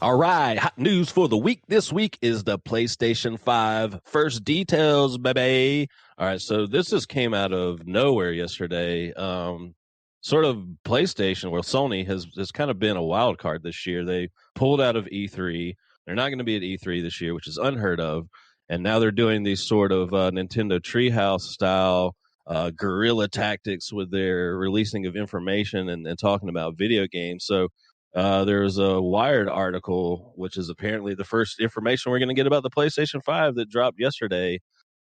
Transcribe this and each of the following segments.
All right, hot news for the week. This week is the PlayStation 5 first details, baby. All right, so this just came out of nowhere yesterday. Sort of PlayStation, well, Sony has kind of been a wild card this year. They pulled out of E3. They're not going to be at E3 this year, which is unheard of. And now they're doing these sort of Nintendo Treehouse style guerrilla tactics with their releasing of information and talking about video games. So there's a Wired article, which is apparently the first information we're going to get about the PlayStation 5 that dropped yesterday.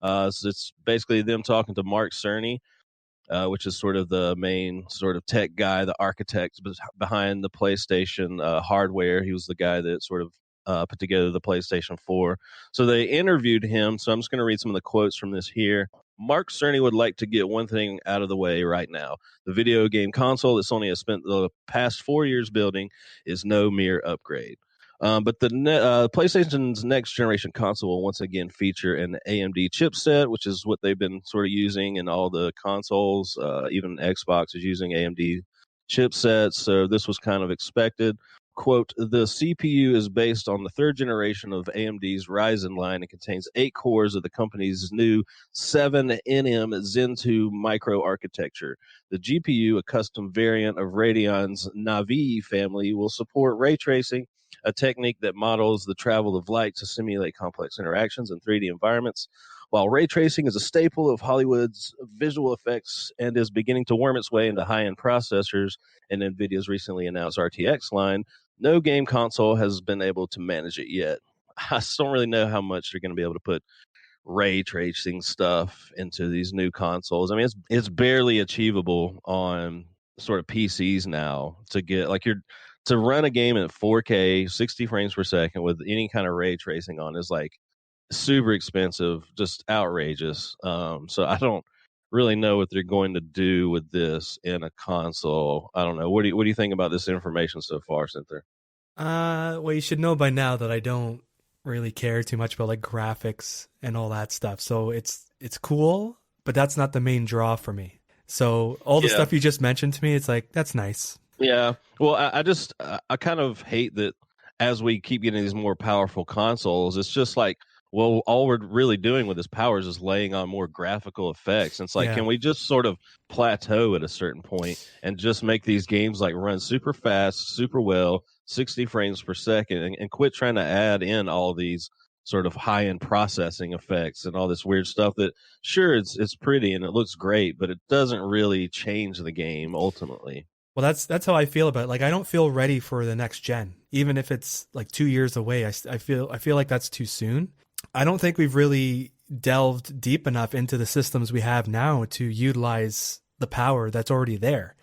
So it's basically them talking to Mark Cerny, which is sort of the main sort of tech guy, the architect behind the PlayStation hardware. He was the guy that sort of put together the PlayStation 4. So they interviewed him. So I'm just going to read some of the quotes from this here. Mark Cerny would like to get one thing out of the way right now. The video game console that Sony has spent the past 4 years building is no mere upgrade. But the PlayStation's next generation console will once again feature an AMD chipset, which is what they've been sort of using in all the consoles. Even Xbox is using AMD chipsets, so this was kind of expected. Quote, the CPU is based on the third generation of AMD's Ryzen line and contains 8 cores of the company's new 7nm Zen 2 microarchitecture. The GPU, a custom variant of Radeon's Navi family, will support ray tracing, a technique that models the travel of light to simulate complex interactions in 3D environments. While ray tracing is a staple of Hollywood's visual effects and is beginning to worm its way into high-end processors and NVIDIA's recently announced RTX line, no game console has been able to manage it yet. I still don't really know how much they're going to be able to put ray tracing stuff into these new consoles. I mean, it's barely achievable on sort of PCs now to get like to run a game at 4K, 60 frames per second with any kind of ray tracing on is like super expensive, just outrageous. So I don't really know what they're going to do with this in a console. I don't know. What do you think about this information so far, Cynthia? Well, you should know by now that I don't really care too much about like graphics and all that stuff. So it's cool, but that's not the main draw for me. So all the Yeah. stuff you just mentioned to me, it's like that's nice. Yeah. Well, I just I kind of hate that as we keep getting these more powerful consoles, it's just like, well, all we're really doing with this power is just laying on more graphical effects. And it's like, Yeah. can we just sort of plateau at a certain point and just make these games like run super fast, super well, 60 frames per second, and quit trying to add in all these sort of high end processing effects and all this weird stuff that sure it's pretty and it looks great, but it doesn't really change the game ultimately. Well, that's how I feel about it. Like I don't feel ready for the next gen, even if it's like 2 years away. I feel like that's too soon. I don't think we've really delved deep enough into the systems we have now to utilize the power that's already there.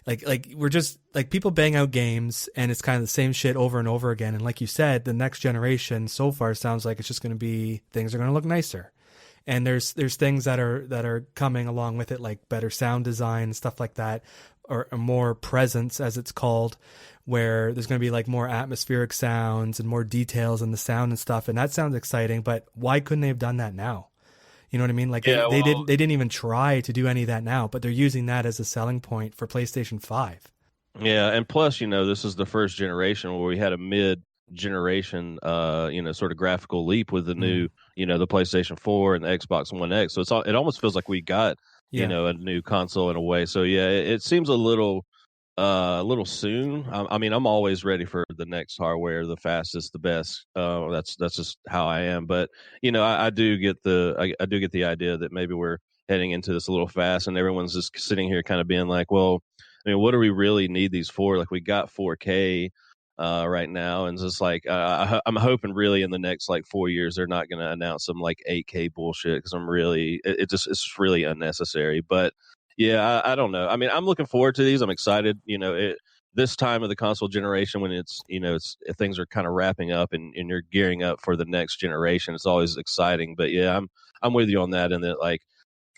Like we're just like people bang out games and it's kind of the same shit over and over again. And like you said, the next generation so far sounds like it's just going to be things are going to look nicer. And there's things that are coming along with it, like better sound design, stuff like that, or more presence as it's called, where there's going to be like more atmospheric sounds and more details in the sound and stuff. And that sounds exciting, but why couldn't they have done that now? You know what I mean? Like Yeah, they didn't even try to do any of that now, but they're using that as a selling point for PlayStation 5. yeah, and plus, this is the first generation where we had a mid generation sort of graphical leap with the new, Mm. the PlayStation 4 and the Xbox One X. So it almost feels like we got, Yeah. a new console in a way. So yeah, it seems a little soon. I mean, I'm always ready for the next hardware, the fastest, the best. That's just how I am. But I do get I do get the idea that maybe we're heading into this a little fast, and everyone's just sitting here kind of being like, well, I mean, what do we really need these for? Like, we got 4K right now, and it's just like I'm hoping really in the next like 4 years they're not going to announce some like 8K bullshit because it's really unnecessary. But yeah, I don't know. I mean, I'm looking forward to these. I'm excited. This time of the console generation when it's things are kind of wrapping up and you're gearing up for the next generation. It's always exciting. But yeah, I'm with you on that. And that like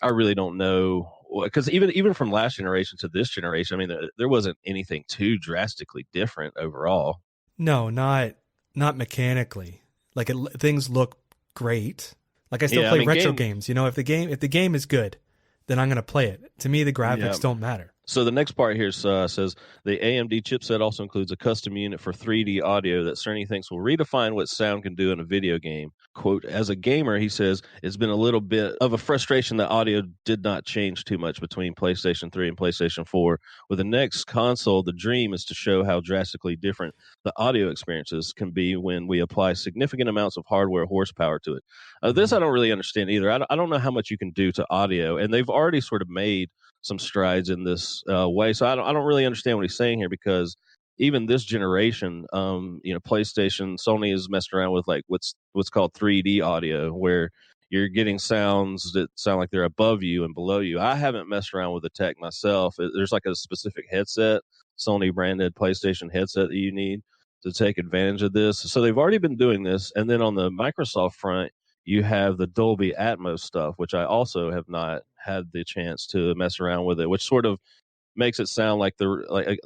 I really don't know because even from last generation to this generation, I mean, there wasn't anything too drastically different overall. No, not mechanically. Like things look great. Like I still Yeah, I play mean, retro games. You know, if the game is good, then I'm gonna play it. To me, the yeah, graphics don't matter. So the next part here says the AMD chipset also includes a custom unit for 3D audio that Cerny thinks will redefine what sound can do in a video game. Quote, as a gamer, he says, it's been a little bit of a frustration that audio did not change too much between PlayStation 3 and PlayStation 4. With the next console, the dream is to show how drastically different the audio experiences can be when we apply significant amounts of hardware horsepower to it. This I don't really understand either. I don't know how much you can do to audio, and they've already sort of made some strides in this way. So I don't really understand what he's saying here, because even this generation, PlayStation, Sony is messing around with like what's called 3D audio, where you're getting sounds that sound like they're above you and below you. I haven't messed around with the tech myself. There's like a specific headset, Sony branded PlayStation headset that you need to take advantage of this. So they've already been doing this. And then on the Microsoft front, you have the Dolby Atmos stuff, which I also have not had the chance to mess around with it, which sort of makes it sound like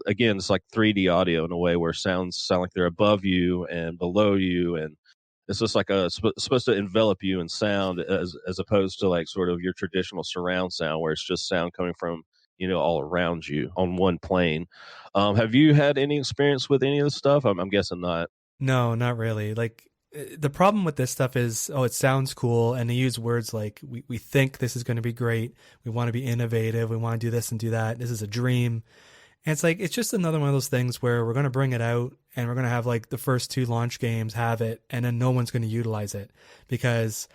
again, it's like 3D audio in a way, where sounds sound like they're above you and below you, and it's just like supposed to envelop you in sound, as opposed to like sort of your traditional surround sound, where it's just sound coming from all around you on one plane. Have you had any experience with any of this stuff? I'm guessing not. No, not really. Like the problem with this stuff is, oh, it sounds cool, and they use words like we think this is going to be great. We want to be innovative. We want to do this and do that. This is a dream. And it's like, it's just another one of those things where we're going to bring it out and we're going to have like the first two launch games have it, and then no one's going to utilize it because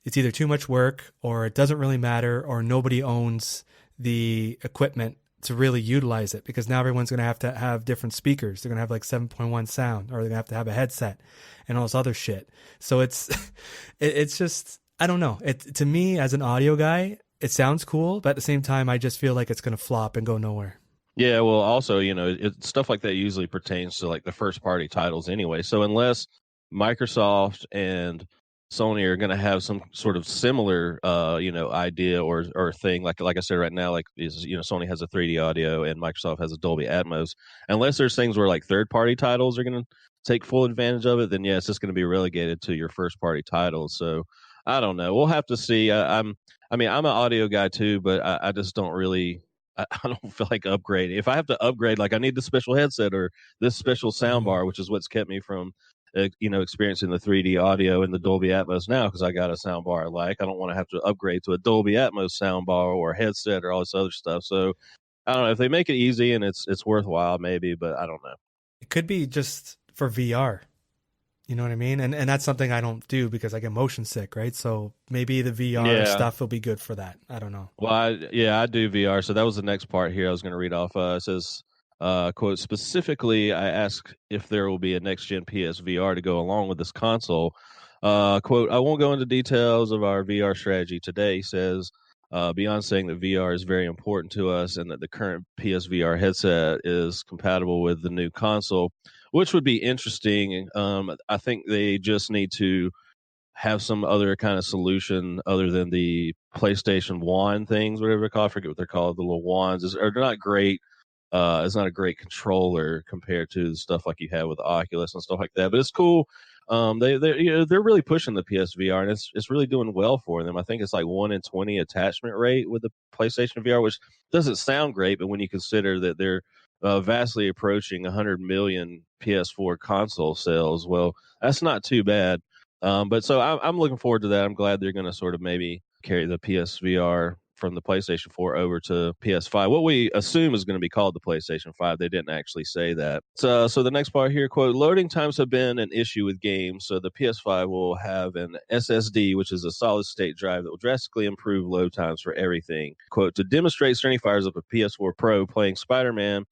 it's either too much work, or it doesn't really matter, or nobody owns the equipment to really utilize it, because now everyone's going to have different speakers. They're going to have like 7.1 sound, or they're going to have a headset and all this other shit. So it's it's just, I don't know. To me, as an audio guy, it sounds cool, but at the same time, I just feel like it's going to flop and go nowhere. Yeah, well, also, stuff like that usually pertains to like the first party titles anyway. So unless Microsoft and Sony are going to have some sort of similar, idea or thing, like I said right now, like Sony has a 3D audio and Microsoft has a Dolby Atmos. Unless there's things where like third party titles are going to take full advantage of it, then yeah, it's just going to be relegated to your first party titles. So I don't know. We'll have to see. I'm an audio guy too, but I just don't really. I don't feel like upgrading. If I have to upgrade, like I need the special headset or this special sound bar, which is what's kept me from, experiencing the 3D audio and the Dolby Atmos now, because I got a sound bar I like. I don't want to have to upgrade to a Dolby Atmos sound bar or a headset or all this other stuff. So I don't know if they make it easy and it's worthwhile, maybe, but I don't know. It could be just for VR. You know what I mean? And that's something I don't do because I get motion sick, right? So maybe the VR stuff will be good for that. I don't know. Well, I do VR. So that was the next part here I was going to read off. It says, quote, specifically, I asked if there will be a next-gen PSVR to go along with this console. Quote, I won't go into details of our VR strategy today, says, beyond saying that VR is very important to us and that the current PSVR headset is compatible with the new console, which would be interesting. I think they just need to have some other kind of solution other than the PlayStation wand things, whatever they're called. I forget what they're called. The little wands they're not great. It's not a great controller compared to the stuff like you have with the Oculus and stuff like that. But it's cool. They're really pushing the PSVR, and it's really doing well for them. I think it's like 1 in 20 attachment rate with the PlayStation VR, which doesn't sound great, but when you consider that they're vastly approaching 100 million PS4 console sales, well, that's not too bad. But so I'm looking forward to that. I'm glad they're going to sort of maybe carry the PSVR from the PlayStation 4 over to PS5. What we assume is going to be called the PlayStation 5. They didn't actually say that. So the next part here, quote, loading times have been an issue with games, so the PS5 will have an SSD, which is a solid state drive that will drastically improve load times for everything. Quote, to demonstrate, Cerny fires up a PS4 Pro playing Spider-Man.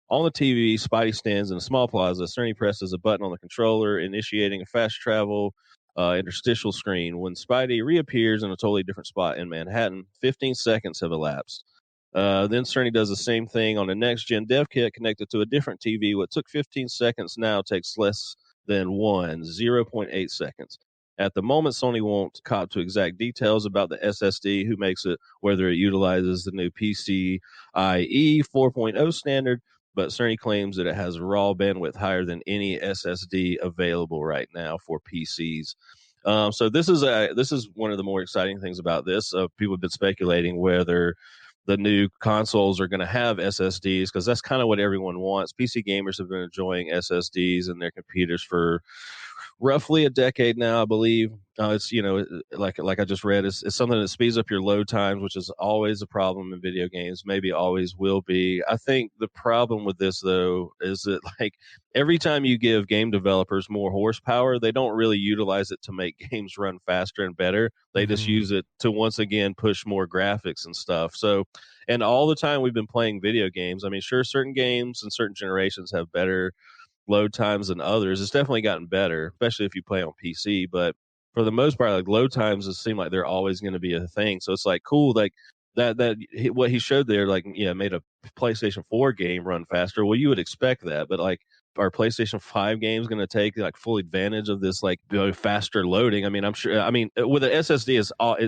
On the TV, Spidey stands in a small plaza. Cerny presses a button on the controller, initiating a fast travel interstitial screen. When Spidey reappears in a totally different spot in Manhattan, 15 seconds have elapsed. Then Cerny does the same thing on a next-gen dev kit connected to a different TV. What took 15 seconds now takes less than 0.8 seconds. At the moment, Sony won't cop to exact details about the SSD, who makes it, whether it utilizes the new PCIe 4.0 standard, but Cerny claims that it has raw bandwidth higher than any SSD available right now for PCs. So this is one of the more exciting things about this. People have been speculating whether the new consoles are going to have SSDs because that's kind of what everyone wants. PC gamers have been enjoying SSDs in their computers for roughly a decade now, I believe. It's like I just read, it's something that speeds up your load times, which is always a problem in video games. Maybe always will be. I think the problem with this though is that like every time you give game developers more horsepower, they don't really utilize it to make games run faster and better. They just use it to once again push more graphics and stuff. So, and all the time we've been playing video games, I mean, sure, certain games and certain generations have better load times than others. It's definitely gotten better, especially if you play on PC. But for the most part, like load times just seem like they're always going to be a thing. So it's like cool, like what he showed there, like made a PlayStation 4 game run faster. Well, you would expect that, but like are PlayStation 5 games going to take like full advantage of this like faster loading? I mean, I'm sure. I mean, with an SSD,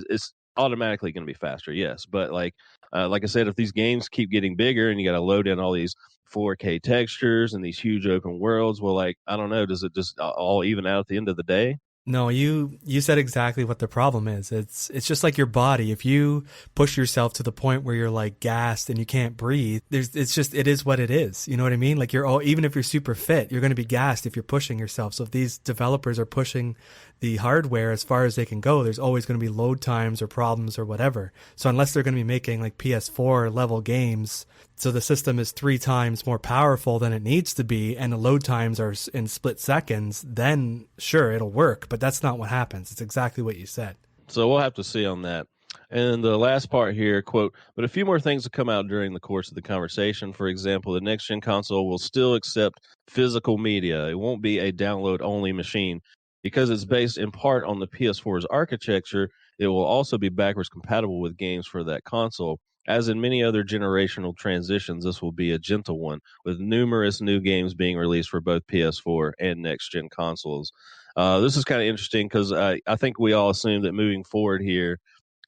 it's automatically going to be faster, yes. But like I said, if these games keep getting bigger and you got to load in all these 4K textures and these huge open worlds, well, like I don't know, does it just all even out at the end of the day? No, you said exactly what the problem is. It's just like your body. If you push yourself to the point where you're like gassed and you can't breathe, it is what it is. You know what I mean? Like even if you're super fit, you're going to be gassed if you're pushing yourself. So if these developers are pushing the hardware as far as they can go, there's always going to be load times or problems or whatever. So unless they're going to be making like PS4 level games, so the system is 3 times more powerful than it needs to be, and the load times are in split seconds, then sure, it'll work. But that's not what happens. It's exactly what you said. So we'll have to see on that. And the last part here, quote, but a few more things will come out during the course of the conversation. For example, the next-gen console will still accept physical media. It won't be a download-only machine. Because it's based in part on the PS4's architecture, it will also be backwards compatible with games for that console. As in many other generational transitions, this will be a gentle one, with numerous new games being released for both PS4 and next-gen consoles. This is kind of interesting because I think we all assume that moving forward here,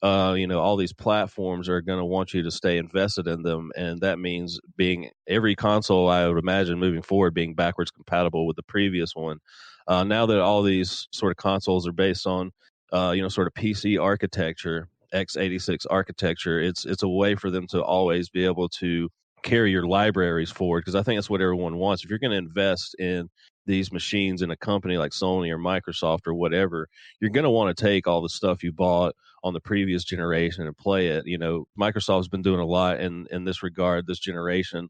all these platforms are going to want you to stay invested in them, and that means being every console, I would imagine, moving forward, being backwards compatible with the previous one. Now that all these sort of consoles are based on, sort of PC architecture, x86 architecture, it's a way for them to always be able to carry your libraries forward, because I think that's what everyone wants. If you're going to invest in these machines in a company like Sony or Microsoft or whatever, you're going to want to take all the stuff you bought on the previous generation and play it. Microsoft's been doing a lot in this regard this generation,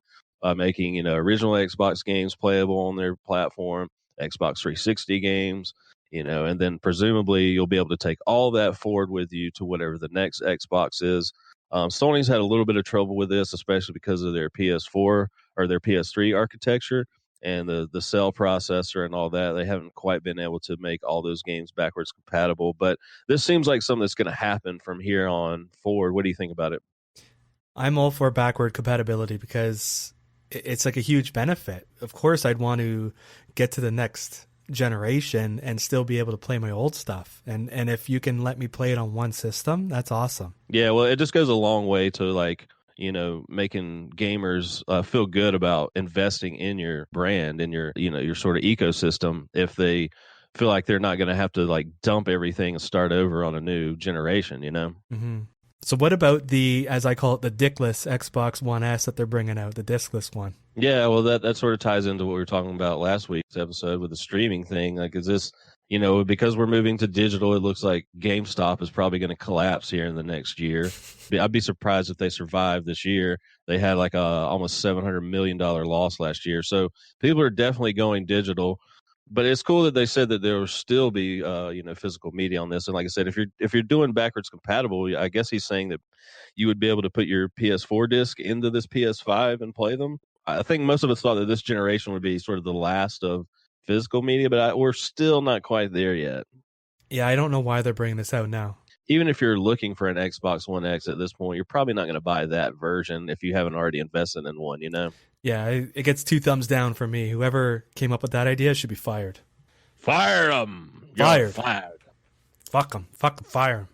making original Xbox games playable on their platform, Xbox 360 games, and then presumably you'll be able to take all that forward with you to whatever the next Xbox is. Sony's had a little bit of trouble with this, especially because of their PS4 or their PS3 architecture and the cell processor and all that. They haven't quite been able to make all those games backwards compatible, but this seems like something that's going to happen from here on forward. What do you think about it? I'm all for backward compatibility because it's like a huge benefit. Of course, I'd want to get to the next generation and still be able to play my old stuff. And if you can let me play it on one system, that's awesome. Yeah, well, it just goes a long way to making gamers feel good about investing in your brand and your sort of ecosystem if they feel like they're not going to have to like dump everything and start over on a new generation, Mm-hmm. So what about the, as I call it, the dickless Xbox One S that they're bringing out, the discless one? Yeah, well, that sort of ties into what we were talking about last week's episode with the streaming thing. Like, is this, because we're moving to digital, it looks like GameStop is probably going to collapse here in the next year. I'd be surprised if they survive this year. They had like a almost $700 million loss last year. So people are definitely going digital. But it's cool that they said that there will still be, physical media on this. And like I said, if you're doing backwards compatible, I guess he's saying that you would be able to put your PS4 disc into this PS5 and play them. I think most of us thought that this generation would be sort of the last of physical media, but we're still not quite there yet. Yeah, I don't know why they're bringing this out now. Even if you're looking for an Xbox One X at this point, you're probably not going to buy that version if you haven't already invested in one, Yeah, it gets 2 thumbs down for me. Whoever came up with that idea should be fired. Fire them. Fired. Fired. Fuck them. Fucking fire them.